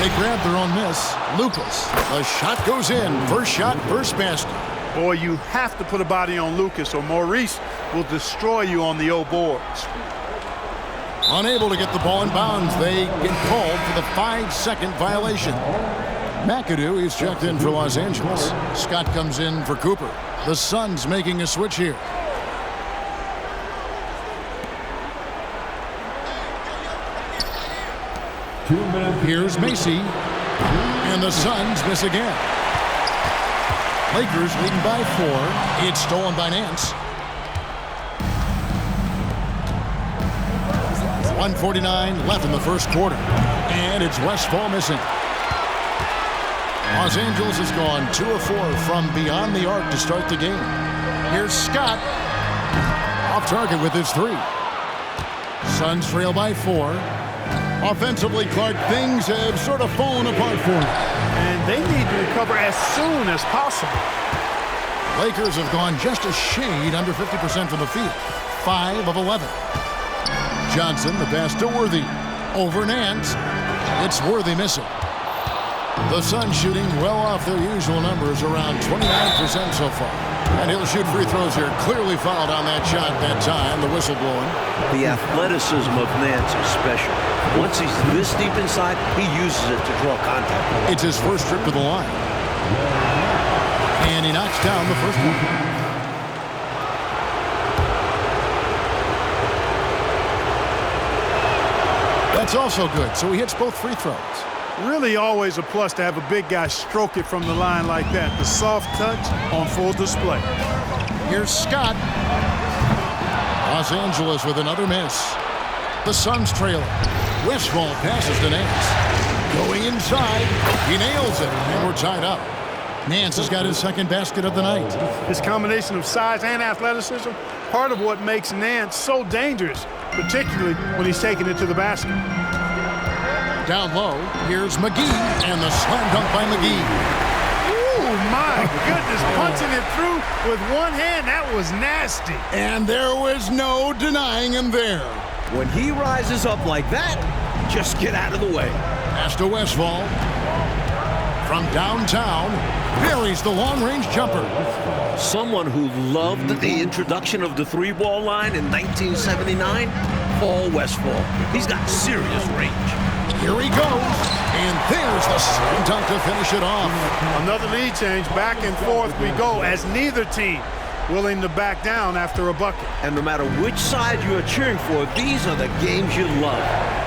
They grab their own miss. Lucas. The shot goes in. First shot, first basket. Boy, you have to put a body on Lucas or Maurice will destroy you on the old boards. Unable to get the ball in bounds. They get called for the 5-second violation. McAdoo is checked in for Los Angeles. Scott comes in for Cooper. The Suns making a switch here. Here's Macy. And the Suns miss again. Lakers leading by 4. It's stolen by Nance. 1:49 left in the first quarter. And it's Westfall missing. Los Angeles has gone 2 of 4 from beyond the arc to start the game. Here's Scott. Off target with his 3. Suns trail by 4. Offensively, Clark, things have sort of fallen apart for him. And they need to recover as soon as possible. Lakers have gone just a shade under 50% from the field. 5 of 11. Johnson, the pass to Worthy. Over Nance. It's Worthy missing. The Suns shooting well off their usual numbers, around 29% so far. And he'll shoot free throws here. Clearly fouled on that shot that time. The whistle blowing. The athleticism of Nance is special. Once he's this deep inside, he uses it to draw contact. It's his first trip to the line. And he knocks down the first one. That's also good. So he hits both free throws. Really always a plus to have a big guy stroke it from the line like that. The soft touch on full display. Here's Scott. Los Angeles with another miss. The Suns trailing. Westfall passes to Nance. Going inside. He nails it. And we're tied up. Nance has got his second basket of the night. His combination of size and athleticism, part of what makes Nance so dangerous, particularly when he's taking it to the basket. Down low, here's McGee, and the slam dunk by McGee. Oh, my goodness, punching it through with one hand, that was nasty. And there was no denying him there. When he rises up like that, just get out of the way. Pass to Westfall. From downtown, buries the long-range jumper. Someone who loved the introduction of the 3-ball line in 1979, Paul Westfall. He's got serious range. Here he goes, and there's the slam dunk to finish it off. Another lead change, back and forth we go as neither team willing to back down after a bucket. And no matter which side you are cheering for, these are the games you love.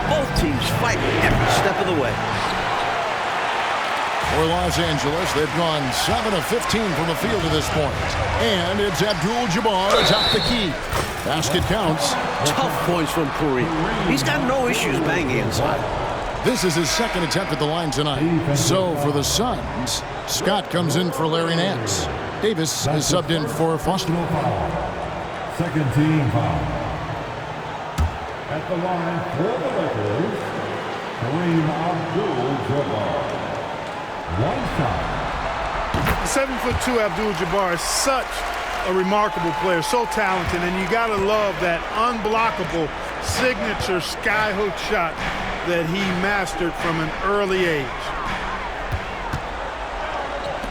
Both teams fight every step of the way. For Los Angeles, they've gone 7 of 15 from the field to this point. And it's Abdul-Jabbar atop the key. Basket counts. Tough points from Kareem. He's got no issues banging inside. This is his second attempt at the line tonight. So for the Suns, Scott comes in for Larry Nance. Davis is subbed in for Foster. Second team foul. At the line for the Lakers, Kareem Abdul-Jabbar. One shot. 7'2" Abdul-Jabbar is such a remarkable player, so talented, and you gotta love that unblockable signature skyhook shot that he mastered from an early age.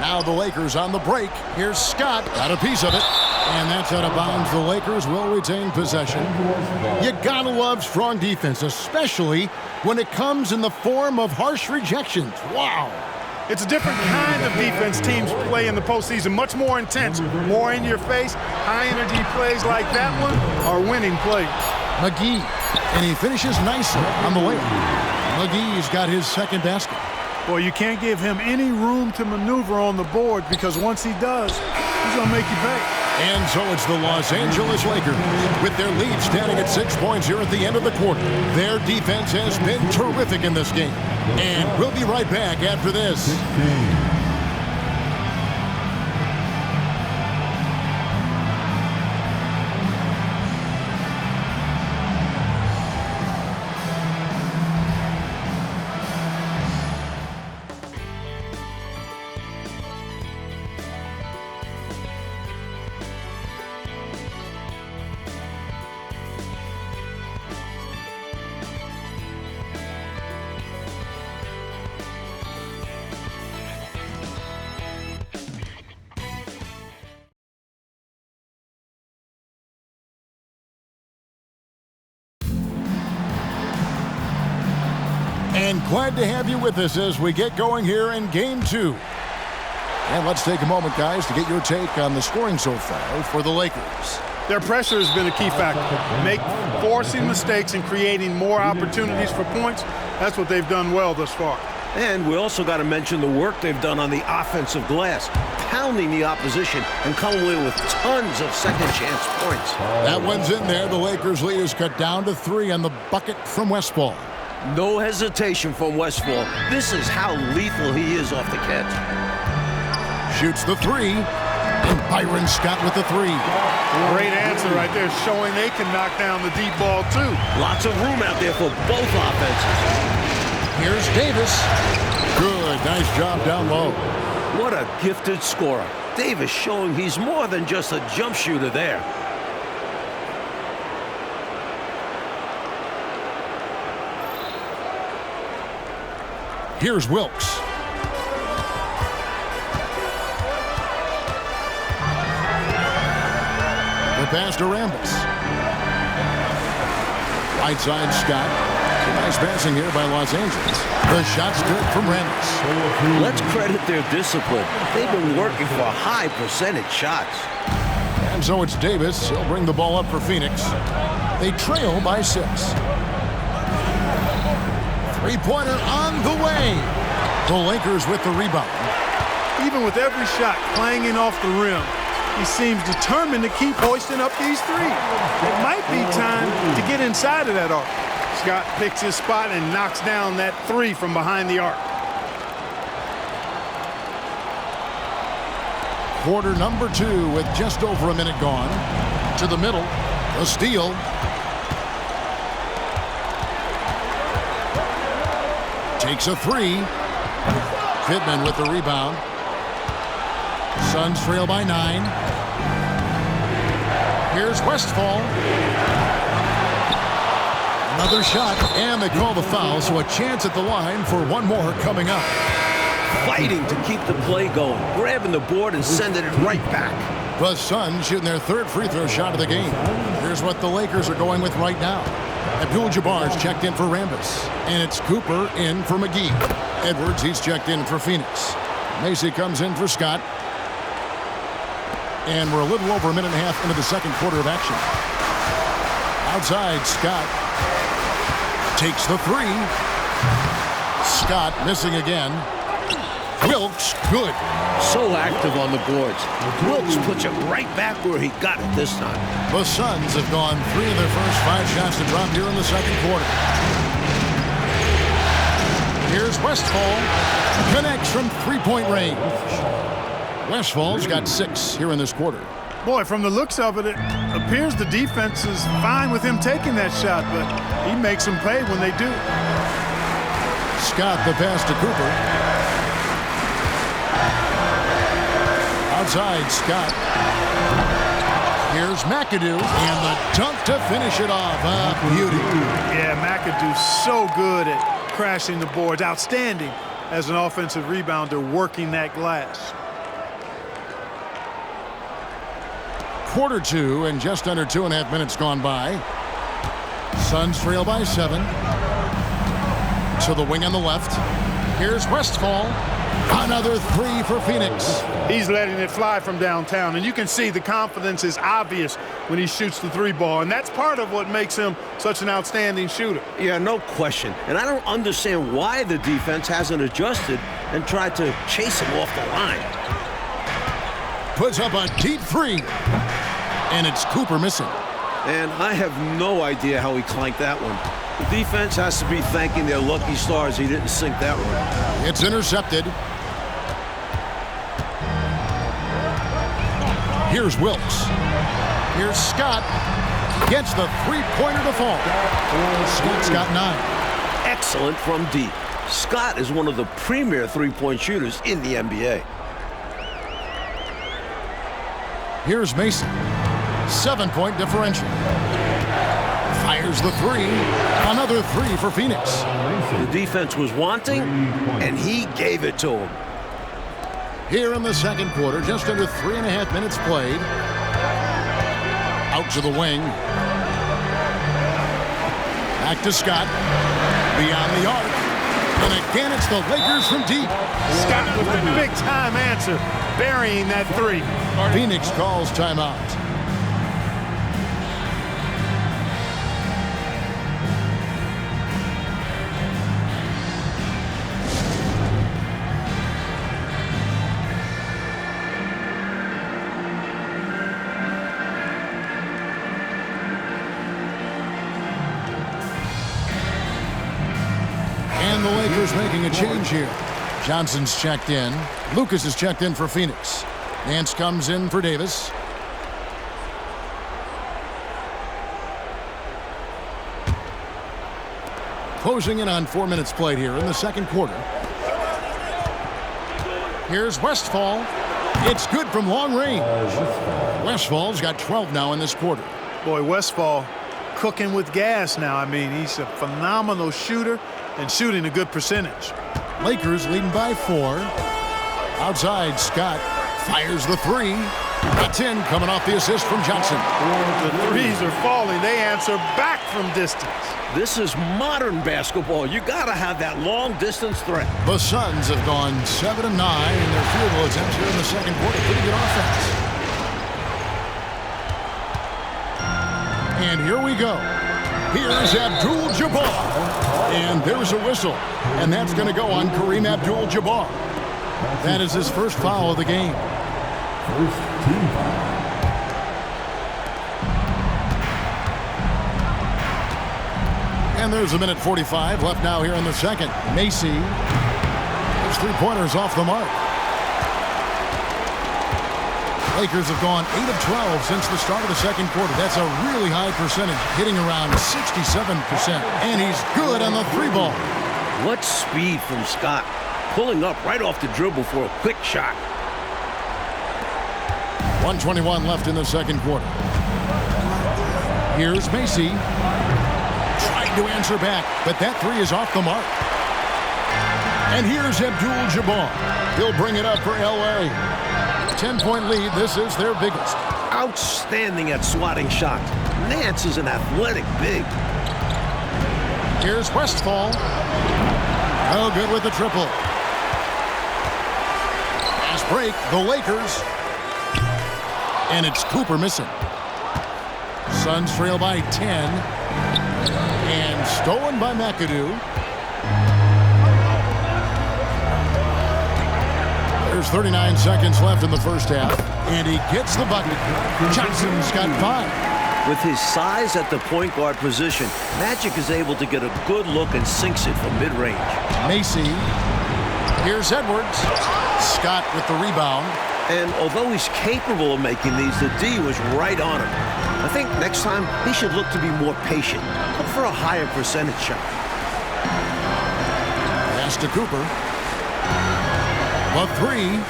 Now the Lakers on the break. Here's Scott. Got a piece of it. And that's out of bounds. The Lakers will retain possession. You gotta love strong defense, especially when it comes in the form of harsh rejections. Wow. It's a different kind of defense teams play in the postseason, much more intense, more in your face. High-energy plays like that one are winning plays. McGee, and he finishes nicely on the layup. McGee's got his second basket. Boy, you can't give him any room to maneuver on the board because once he does, he's going to make you pay. And so it's the Los Angeles Lakers with their lead standing at 6 points here at the end of the quarter. Their defense has been terrific in this game. And we'll be right back after this. And glad to have you with us as we get going here in Game 2. And let's take a moment, guys, to get your take on the scoring so far for the Lakers. Their pressure has been a key factor. Forcing mistakes and creating more opportunities for points. That's what they've done well thus far. And we also got to mention the work they've done on the offensive glass, pounding the opposition and coming away with tons of second-chance points. That one's in there. The Lakers' lead is cut down to 3 on the bucket from Westfall. No hesitation from Westfall. This is how lethal he is off the catch. Shoots the 3. And Byron Scott with the 3. Great answer right there, showing they can knock down the deep ball, too. Lots of room out there for both offenses. Here's Davis. Good. Nice job down low. What a gifted scorer. Davis showing he's more than just a jump shooter there. Here's Wilkes. The pass to Rambis. Right side, Scott. Nice passing here by Los Angeles. The shot's good from Rambis. Let's credit their discipline. They've been working for high percentage shots. And so it's Davis. He'll bring the ball up for Phoenix. They trail by 6. Three-pointer on the way. The Lakers with the rebound. Even with every shot clanging off the rim, he seems determined to keep hoisting up these threes. It might be time to get inside of that arc. Scott picks his spot and knocks down that 3 from behind the arc. Quarter number 2 with just over a minute gone. To the middle. A steal. Takes a 3. Pittman with the rebound. Suns trail by 9. Here's Westfall. Another shot, and they call the foul, so a chance at the line for one more coming up. Fighting to keep the play going, grabbing the board and sending it right back. The Suns shooting their 3rd free throw shot of the game. Here's what the Lakers are going with right now. Abdul-Jabbar's checked in for Rambis, and it's Cooper in for McGee. Edwards, he's checked in for Phoenix. Macy comes in for Scott. And we're a little over a minute and a half into the second quarter of action. Outside, Scott takes the 3. Scott missing again. Wilkes, good. So active on the boards. Wilkes puts it right back where he got it this time. The Suns have gone 3 of their first 5 shots to drop here in the second quarter. Here's Westfall. Connects from 3-point range. Westfall's got 6 here in this quarter. Boy, from the looks of it, it appears the defense is fine with him taking that shot, but he makes them pay when they do. Scott, the pass to Cooper. Outside, Scott. Here's McAdoo, and the dunk to finish it off. Beauty. Yeah, McAdoo's so good at crashing the boards. Outstanding as an offensive rebounder working that glass. Quarter 2 and just under 2.5 minutes gone by. Suns trail by 7. To the wing on the left. Here's Westfall. Another 3 for Phoenix. He's letting it fly from downtown, and you can see the confidence is obvious when he shoots the 3 ball, and that's part of what makes him such an outstanding shooter. Yeah, no question. And I don't understand why the defense hasn't adjusted and tried to chase him off the line. Puts up a deep 3. And it's Cooper missing. And I have no idea how he clanked that one. The defense has to be thanking their lucky stars he didn't sink that one. It's intercepted. Here's Wilkes. Here's Scott. Gets the 3-pointer to fall. Scott's got 9. Excellent from deep. Scott is one of the premier 3-point shooters in the NBA. Here's Mason. 7-point differential. Fires the 3. Another 3 for Phoenix. The defense was wanting, and he gave it to him. Here in the second quarter, just under 3.5 minutes played. Out to the wing. Back to Scott. Beyond the arc. And again, it's the Lakers from deep. Scott with the big-time answer, burying that three. Phoenix calls timeout. And the Lakers making a change here. Johnson's checked in. Lucas is checked in for Phoenix. Nance comes in for Davis. Closing in on 4 minutes played here in the second quarter. Here's Westphal. It's good from long range. Westphal's got 12 now in this quarter. Boy, Westphal cooking with gas now. I mean, he's a phenomenal shooter and shooting a good percentage. Lakers leading by 4. Outside, Scott fires the three. That's in, coming off the assist from Johnson. The threes are falling. They answer back from distance. This is modern basketball. You got to have that long-distance threat. The Suns have gone 7 of 9 in their field goal attempts here in the second quarter. Pretty good offense. And here we go. Here's Abdul-Jabbar. And there's a whistle. And that's going to go on Kareem Abdul-Jabbar. That is his first foul of the game. First team foul. And there's a minute 45 left now here in the second. Macy. His three-pointers off the mark. Lakers have gone 8 of 12 since the start of the second quarter. That's a really high percentage, hitting around 67%. And he's good on the three ball. What speed from Scott. Pulling up right off the dribble for a quick shot. 1:21 left in the second quarter. Here's Macy. Trying to answer back, but that three is off the mark. And here's Abdul-Jabbar. He'll bring it up for LA. 10-point lead. This is their biggest. Outstanding at swatting shots. Nance is an athletic big. Here's Westphal. Oh, good with the triple. Fast break, the Lakers. And it's Cooper missing. Suns trail by 10. And stolen by McAdoo. There's 39 seconds left in the first half. And he gets the bucket. Johnson's got 5. With his size at the point guard position, Magic is able to get a good look and sinks it from mid-range. Macy. Here's Edwards. Scott with the rebound. And although he's capable of making these, the D was right on him. I think next time he should look to be more patient. Look for a higher percentage shot. Pass to Cooper. The three.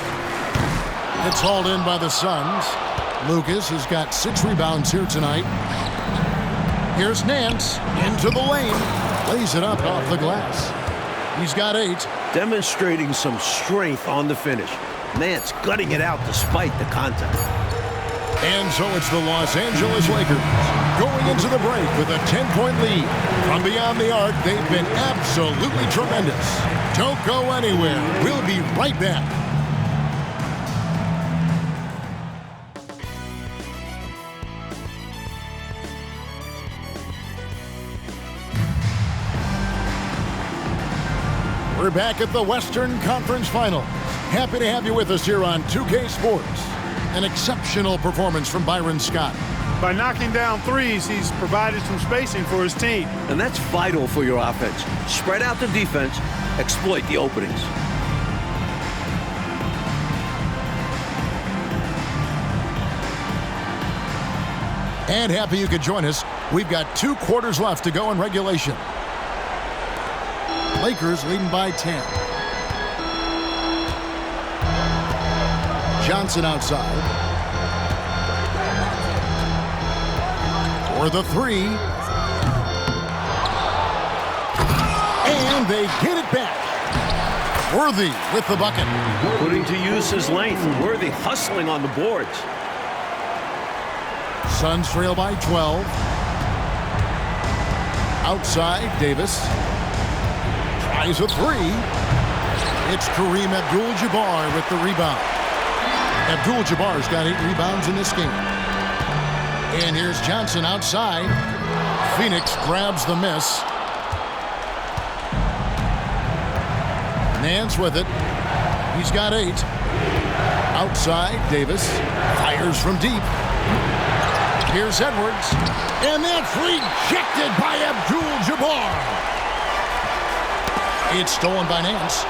It's hauled in by the Suns. Lucas has got 6 rebounds here tonight. Here's Nance into the lane. Lays it up off the glass. He's got 8. Demonstrating some strength on the finish. Nance gutting it out despite the contact. And so it's the Los Angeles Lakers going into the break with a 10-point lead. From beyond the arc, they've been absolutely tremendous. Don't go anywhere. We'll be right back. We're back at the Western Conference Finals. Happy to have you with us here on 2K Sports. An exceptional performance from Byron Scott. By knocking down threes, he's provided some spacing for his team. And that's vital for your offense. Spread out the defense, exploit the openings. And happy you could join us. We've got 2 quarters left to go in regulation. Lakers leading by 10. Johnson outside. For the three. And they get it back. Worthy with the bucket. Putting to use his length. Worthy hustling on the boards. Suns trail by 12. Outside, Davis. tries a three. It's Kareem Abdul-Jabbar with the rebound. Abdul-Jabbar's got 8 rebounds in this game. And here's Johnson outside. Phoenix grabs the miss. Nance with it. He's got 8. Outside, Davis fires from deep. Here's Edwards. And that's rejected by Abdul-Jabbar. It's stolen by Nance.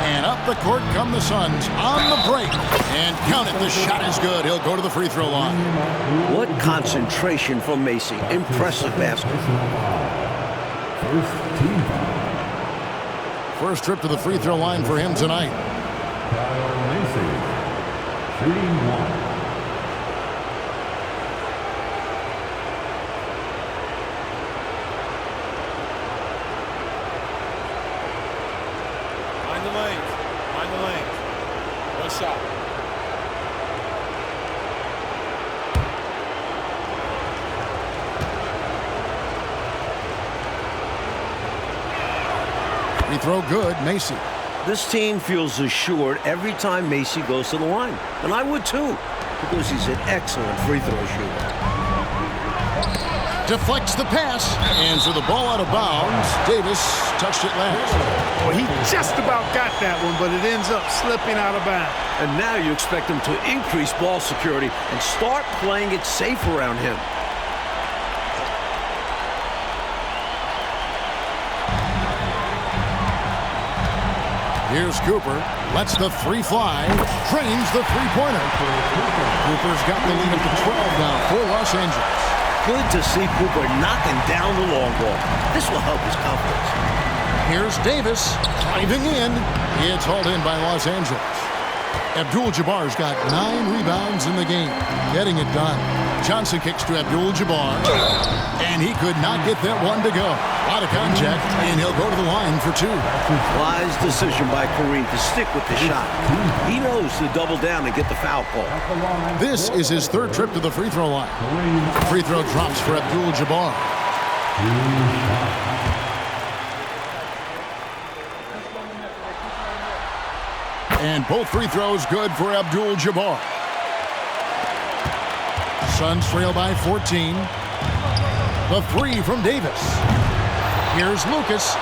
And up the court come the Suns on the break. And count it, the shot is good. He'll go to the free throw line. What concentration from Macy. Impressive basket. First team foul. First trip to the free throw line for him tonight. Kyle Macy, shooting 1. Mind the lane. Mind the lane. One shot. Free throw good, Macy. This team feels assured every time Macy goes to the line. And I would too, because he's an excellent free throw shooter. Deflects the pass. And so the ball out of bounds. Davis touched it last. Well, he just about got that one, but it ends up slipping out of bounds. And now you expect him to increase ball security and start playing it safe around him. Here's Cooper. Lets the 3 fly. Drains the three-pointer. Cooper's got the lead up to 12 now for Los Angeles. Good to see Cooper knocking down the long ball. This will help his confidence. Here's Davis driving in. It's hauled in by Los Angeles. Abdul-Jabbar's got 9 rebounds in the game. Getting it done. Johnson kicks to Abdul-Jabbar. And he could not get that one to go. A lot of contact, and he'll go to the line for 2. Wise decision by Kareem to stick with the shot. He knows to double down and get the foul call. This is his 3rd trip to the free throw line. Free throw drops for Abdul-Jabbar. And both free throws good for Abdul-Jabbar. Suns trail by 14. The 3 from Davis. Here's Lucas.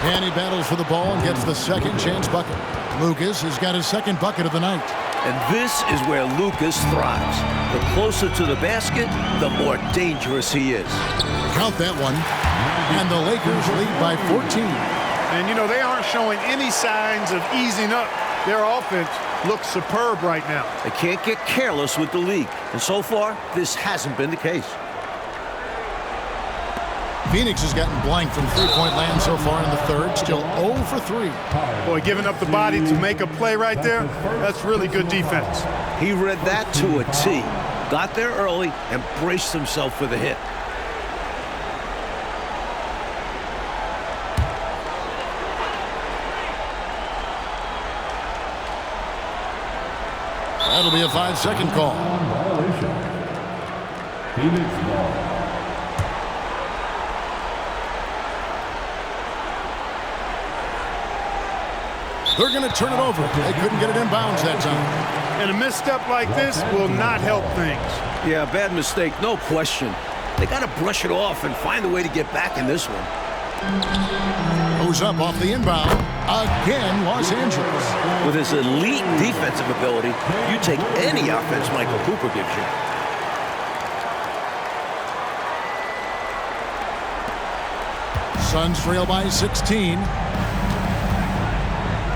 And he battles for the ball and gets the second chance bucket. Lucas has got his 2nd bucket of the night. And this is where Lucas thrives. The closer to the basket, the more dangerous he is. Count that one. And the Lakers lead by 14. And, you know, they aren't showing any signs of easing up. Their offense looks superb right now. They can't get careless with the league. And so far, this hasn't been the case. Phoenix has gotten blank from three-point land so far in the 3rd. Still 0 for 3. Boy, giving up the body to make a play right there, that's really good defense. He read that to a T. Got there early and braced himself for the hit. That'll be a 5-second call. Violation. Phoenix ball. They're going to turn it over. They couldn't get it in bounds that time. And a misstep like this will not help things. Yeah, bad mistake, no question. They got to brush it off and find a way to get back in this one. Goes up off the inbound. Again, Los Angeles. With his elite defensive ability, you take any offense Michael Cooper gives you. Suns trail by 16.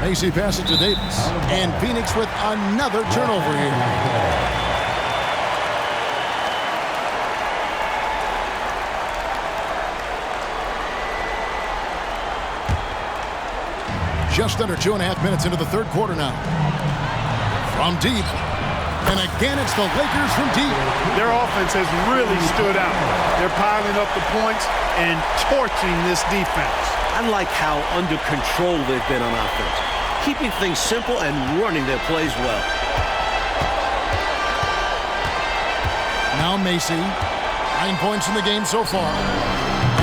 Macy passes to Davis. And Phoenix with another turnover here. Just under 2.5 minutes into the 3rd quarter now. From deep. And again, it's the Lakers from deep. Their offense has really stood out. They're piling up the points and torching this defense. I like how under control they've been on offense, keeping things simple and running their plays well. Now Macy, 9 points in the game so far.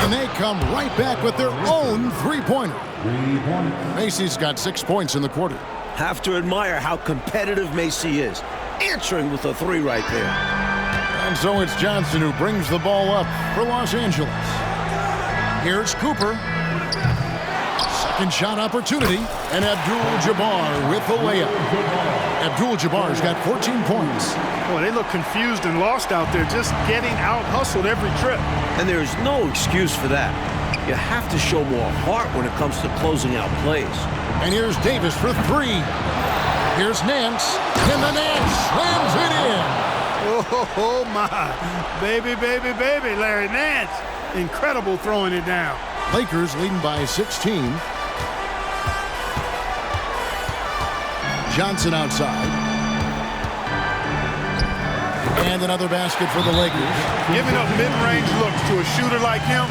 And they come right back with their own three-pointer. 3 points. Macy's got 6 points in the quarter. Have to admire how competitive Macy is. Answering with a 3 right there. And so it's Johnson who brings the ball up for Los Angeles. Here's Cooper. Second shot opportunity. And Abdul-Jabbar with the layup. Abdul-Jabbar's got 14 points. Boy, they look confused and lost out there, just getting out-hustled every trip. And there's no excuse for that. You have to show more heart when it comes to closing out plays. And here's Davis for 3. Here's Nance. And the Nance slams it in. Oh, my. Baby, baby, baby, Larry Nance. Incredible throwing it down. Lakers leading by 16. Johnson outside. And another basket for the Lakers. Giving up mid-range looks to a shooter like him,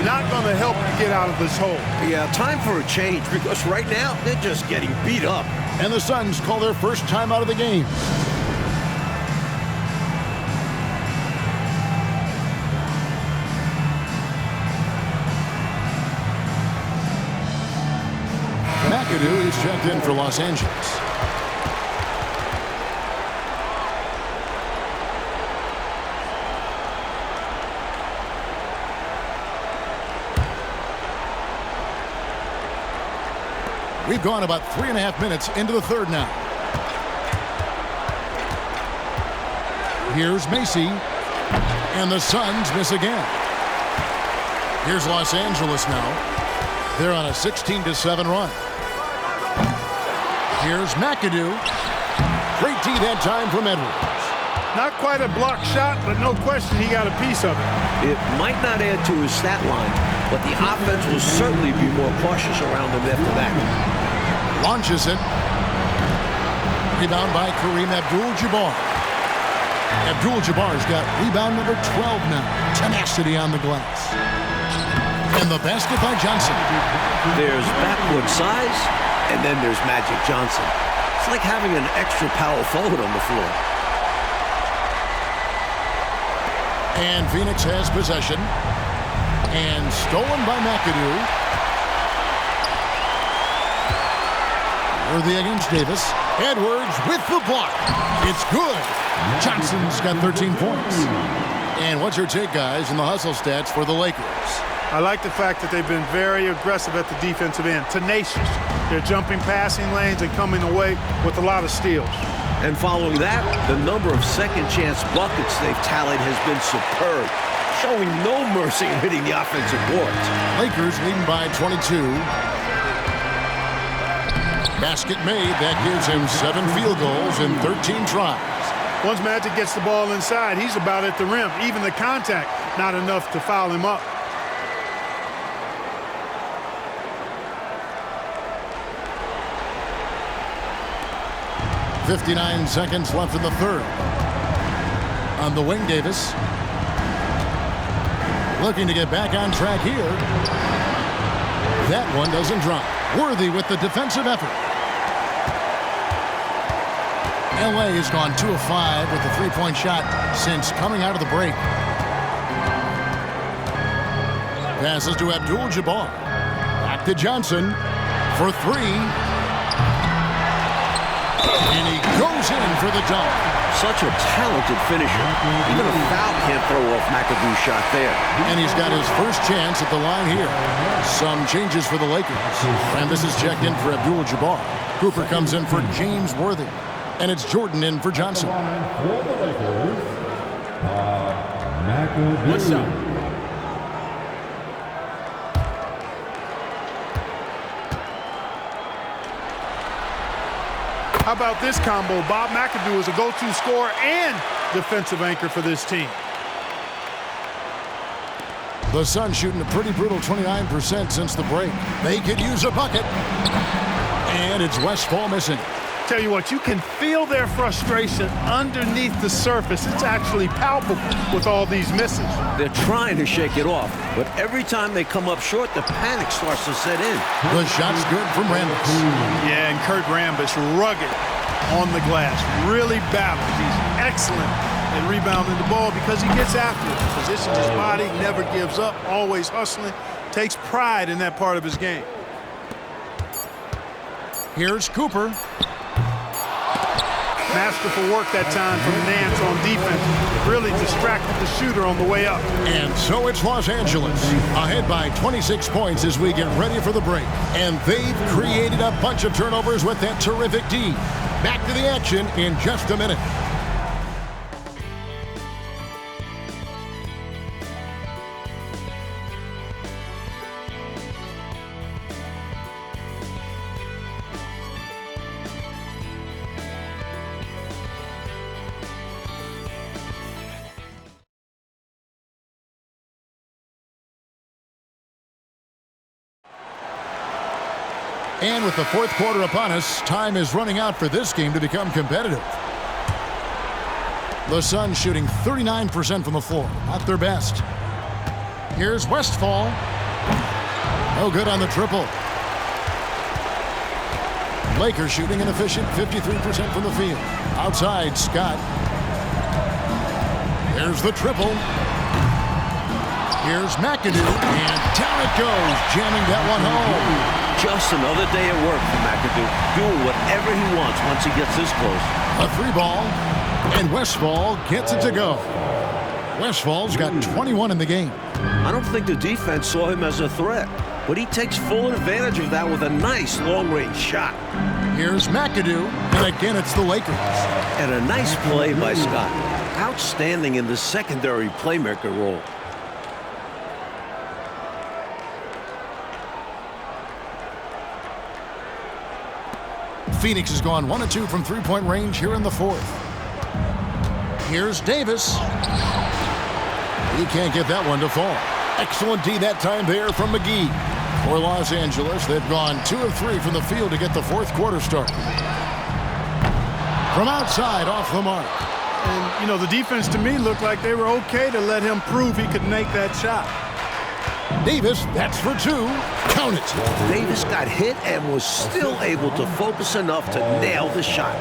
not going to help you get out of this hole. Yeah, time for a change because right now they're just getting beat up. And the Suns call their first time out of the game. McAdoo is checked in for Los Angeles. We've gone about 3.5 minutes into the third now. Here's Macy. And the Suns miss again. Here's Los Angeles now. They're on a 16-7 run. Here's McAdoo. Great D that time from Edwards. Not quite a block shot, but no question he got a piece of it. It might not add to his stat line, but the offense will certainly be more cautious around him after that. Launches it. Rebound by Kareem Abdul-Jabbar. Abdul-Jabbar's got rebound number 12 now. Tenacity on the glass. And the basket by Johnson. There's backwood size, and then there's Magic Johnson. It's like having an extra power forward on the floor. And Phoenix has possession. And stolen by McAdoo. Worthy against Davis. Edwards with the block. It's good. Johnson's got 13 points. And what's your take, guys, in the hustle stats for the Lakers? I like the fact that they've been very aggressive at the defensive end. Tenacious. They're jumping passing lanes and coming away with a lot of steals. And following that, the number of second-chance buckets they've tallied has been superb, showing no mercy in hitting the offensive boards. Lakers leading by 22. Basket made. That gives him 7 field goals in 13 tries. Once Magic gets the ball inside, he's about at the rim. Even the contact, not enough to foul him up. .59 seconds left in the third. On the wing, Davis. Looking to get back on track here. That one doesn't drop. Worthy with the defensive effort. LA has gone 2 of 5 with the three-point shot since coming out of the break. Passes to Abdul-Jabbar. Back to Johnson for 3. And he goes in for the dunk. Such a talented finisher. Even a foul can't throw off McAdoo's shot there. And he's got his first chance at the line here. Some changes for the Lakers. And this is checked in for Abdul-Jabbar. Cooper comes in for James Worthy. And it's Jordan in for Johnson. For the Lakers, McAdoo. What's up? How about this combo? Bob McAdoo is a go-to scorer and defensive anchor for this team. The Suns shooting a pretty brutal 29% since the break. They could use a bucket. And it's Westfall missing. Tell you what, you can feel their frustration underneath the surface. It's actually palpable with all these misses. They're trying to shake it off, but every time they come up short, the panic starts to set in. The shot's good from Rambis. Yeah, and Kurt Rambis, rugged on the glass, really balanced. He's excellent and rebounding the ball because he gets after it. Positions his body, never gives up, always hustling, takes pride in that part of his game. Here's Cooper. Masterful work that time from Nance on defense. Really distracted the shooter on the way up. And so it's Los Angeles, ahead by 26 points as we get ready for the break. And they've created a bunch of turnovers with that terrific D. Back to the action in just a minute. And with the fourth quarter upon us, time is running out for this game to become competitive. The Suns shooting 39% from the floor, not their best. Here's Westphal. No good on the triple. Lakers shooting an efficient 53% from the field. Outside, Scott. There's the triple. Here's McAdoo, and down it goes, jamming that one home. Just another day at work for McAdoo, doing whatever he wants once he gets this close. A three ball, and Westphal gets it to go. Westphal's got 21 in the game. I don't think the defense saw him as a threat, but he takes full advantage of that with a nice long-range shot. Here's McAdoo, and again it's the Lakers. And a nice play by Scott. Outstanding in the secondary playmaker role. Phoenix has gone 1 of 2 from three-point range here in the fourth. Here's Davis. He can't get that one to fall. Excellent D that time there from McGee. For Los Angeles, they've gone 2 of 3 from the field to get the fourth quarter started. From outside, off the mark. And, you know, the defense to me looked like they were okay to let him prove he could make that shot. Davis, that's for 2. Count it. Davis got hit and was still able to focus enough to nail the shot.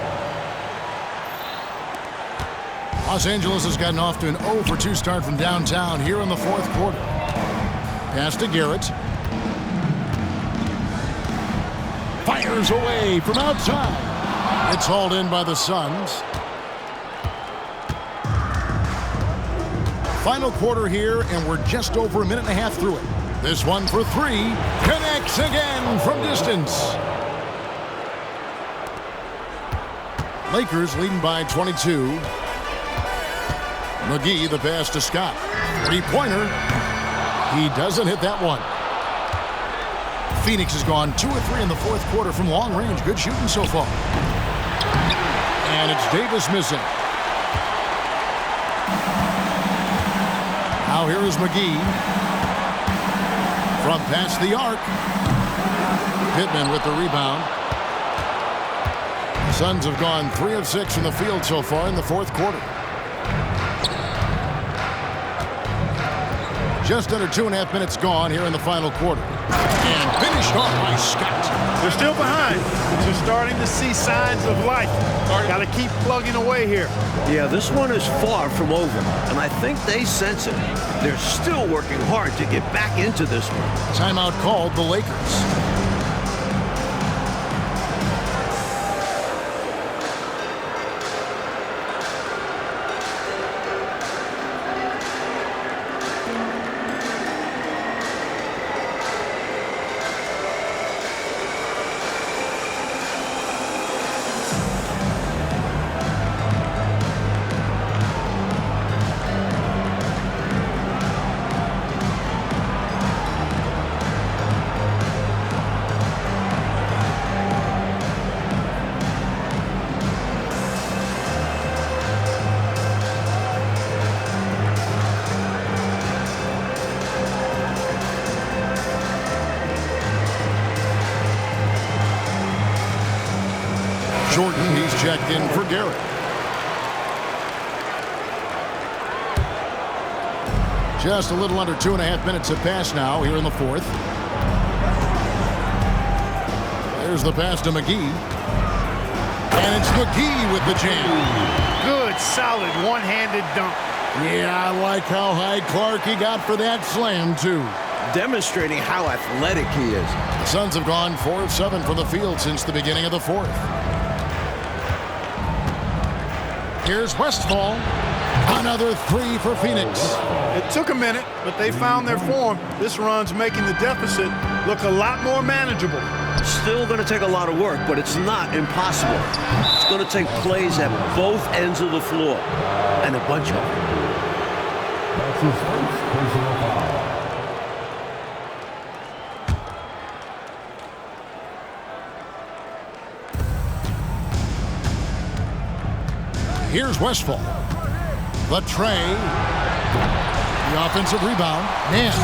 Los Angeles has gotten off to an 0 for 2 start from downtown here in the fourth quarter. Pass to Garrett. Fires away from outside. It's hauled in by the Suns. Final quarter here, and we're just over a minute and a half through it. This one for 3. Connects again from distance. Lakers leading by 22. McGee, the pass to Scott. Three-pointer. He doesn't hit that one. Phoenix has gone 2 of 3 in the fourth quarter from long range. Good shooting so far. And it's Davis missing. Now here is McGee. From past the arc. Pittman with the rebound. The Suns have gone 3 of 6 from the field so far in the fourth quarter. Just under 2.5 minutes gone here in the final quarter. And finished off by Scott. They're still behind, but you're starting to see signs of life. Got to keep plugging away here. Yeah, this one is far from over, and I think they sense it. They're still working hard to get back into this one. Timeout called the Lakers. Jordan, he's checked in for Garrett. Just a little under 2.5 minutes have passed now here in the fourth. There's the pass to McGee. And it's McGee with the jam. Good good, solid, one-handed dunk. Yeah, I like how high Clark he got for that slam, too. Demonstrating how athletic he is. The Suns have gone 4 of 7 from the field since the beginning of the fourth. Here's Westphal. Another three for Phoenix. It took a minute, but they found their form. This run's making the deficit look a lot more manageable. Still going to take a lot of work, but it's not impossible. It's going to take plays at both ends of the floor, and a bunch of them. That's his first personal foul. Here's Westphal. The tray. The offensive rebound. Nance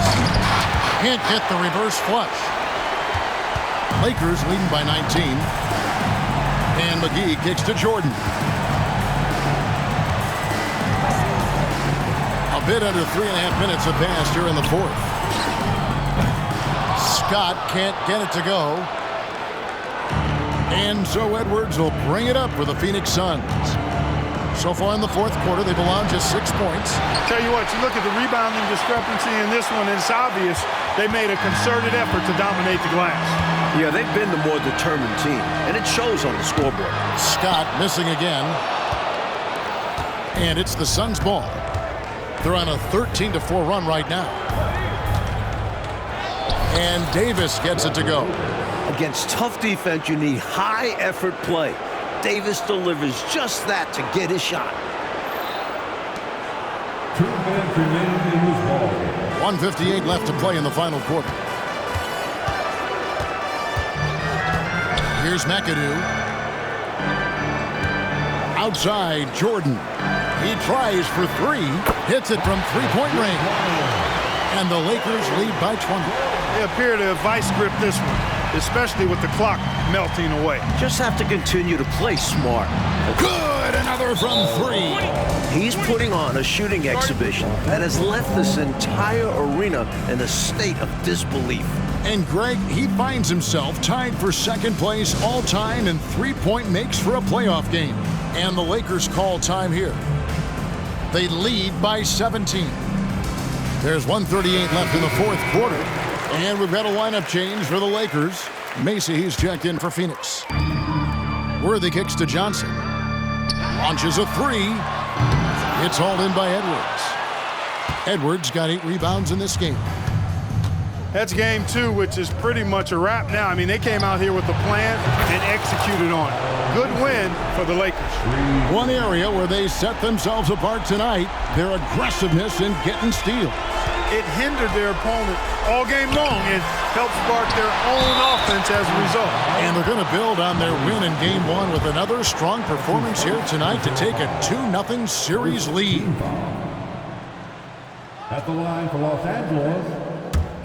can't get the reverse flush. Lakers leading by 19. And McGee kicks to Jordan. A bit under 3.5 minutes have passed here in the fourth. Scott can't get it to go. And so Edwards will bring it up for the Phoenix Suns. So far in the fourth quarter, they've allowed just 6 points. Tell you what, you look at the rebounding discrepancy in this one, and it's obvious they made a concerted effort to dominate the glass. Yeah, they've been the more determined team, and it shows on the scoreboard. Scott missing again. And it's the Suns' ball. They're on a 13-4 run right now. And Davis gets it to go. Against tough defense, you need high-effort play. Davis delivers just that to get his shot. 2 minutes remaining in this ball. 1:58 left to play in the final quarter. Here's McAdoo. Outside, Jordan. He tries for three. Hits it from three-point range. And the Lakers lead by 20. They appear to have vice gripped this one, especially with the clock melting away. Just have to continue to play smart. Good, another from three. He's putting on a shooting exhibition that has left this entire arena in a state of disbelief. And Greg, he finds himself tied for second place all time in three-point makes for a playoff game. And the Lakers call time here. They lead by 17. There's 1:38 left in the fourth quarter. And we've got a lineup change for the Lakers. Macy, he's checked in for Phoenix. Worthy kicks to Johnson. Launches a three. It's hauled in by Edwards. Edwards got 8 rebounds in this game. That's game 2, which is pretty much a wrap now. I mean, they came out here with a plan and executed on it. Good win for the Lakers. One area where they set themselves apart tonight, their aggressiveness in getting steals. It hindered their opponent all game long and helped spark their own offense as a result. And they're going to build on their win in Game 1 with another strong performance here tonight to take a 2-0 series lead. At the line for Los Angeles,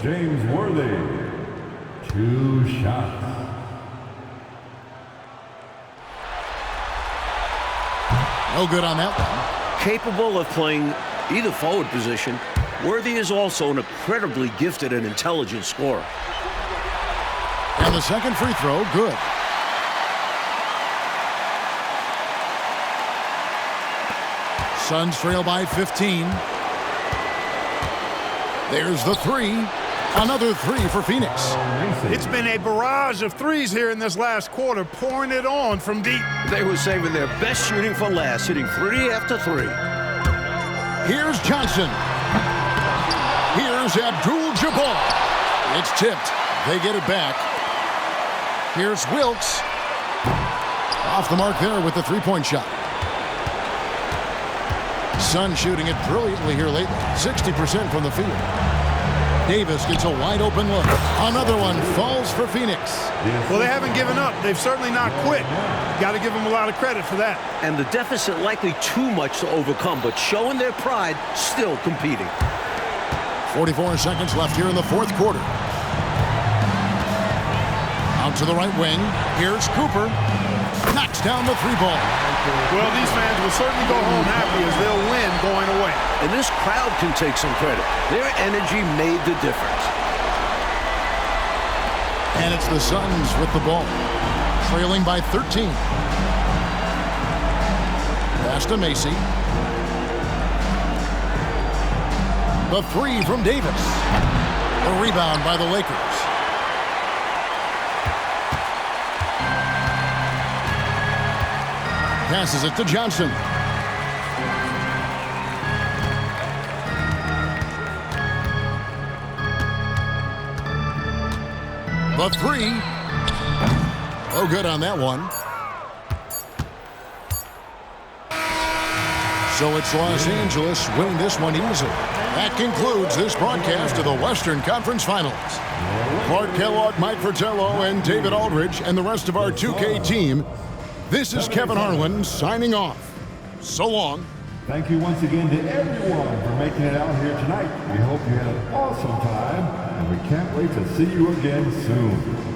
James Worthy. 2 shots. No good on that one. Capable of playing either forward position, Worthy is also an incredibly gifted and intelligent scorer. And the second free throw, good. Suns trail by 15. There's the three. Another three for Phoenix. It's been a barrage of threes here in this last quarter, pouring it on from deep. They were saving their best shooting for last, hitting 3 after 3. Here's Johnson. Here's Abdul-Jabbar. It's tipped. They get it back. Here's Wilkes. Off the mark there with the three-point shot. Sun shooting it brilliantly here lately. 60% from the field. Davis gets a wide-open look. Another one falls for Phoenix. Well, they haven't given up. They've certainly not quit. Got to give them a lot of credit for that. And the deficit likely too much to overcome, but showing their pride, still competing. 44 seconds left here in the fourth quarter. Out to the right wing. Here's Cooper. Knocks down the three ball. Well, these fans will certainly go home happy as they'll win going away. And this crowd can take some credit. Their energy made the difference. And it's the Suns with the ball, trailing by 13. Pass to Macy. The three from Davis. The rebound by the Lakers. Passes it to Johnson. The three. Oh, good on that one. So it's Los Angeles winning this one easily. That concludes this broadcast of the Western Conference Finals. Clark Kellogg, Mike Fratello, and David Aldridge, and the rest of our 2K team. This is Kevin Harlan signing off. So long. Thank you once again to everyone for making it out here tonight. We hope you had an awesome time, and we can't wait to see you again soon.